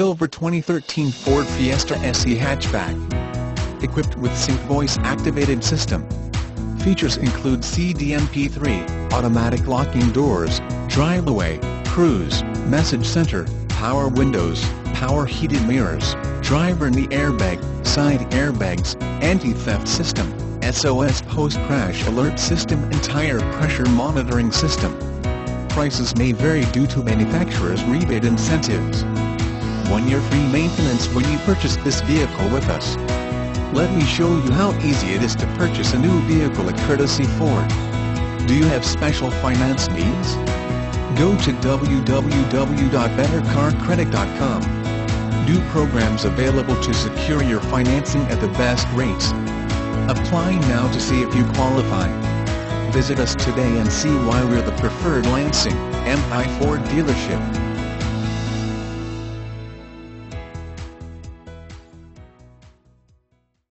silver 2013 Ford Fiesta SE hatchback. Equipped with sync voice-activated system. Features include CD MP3, automatic locking doors, drive-away, cruise, message center, power windows, power heated mirrors, driver knee airbag, side airbags, anti-theft system, SOS post-crash alert system and tire pressure monitoring system. Prices may vary due to manufacturer's rebate incentives. 1 year free maintenance when you purchase this vehicle with us. Let me show you how easy it is to purchase a new vehicle at Courtesy Ford. Do you have special finance needs? Go to www.bettercarcredit.com. New programs available to secure your financing at the best rates. Apply now to see if you qualify. Visit us today and see why we're the preferred Lansing, MI Ford dealership.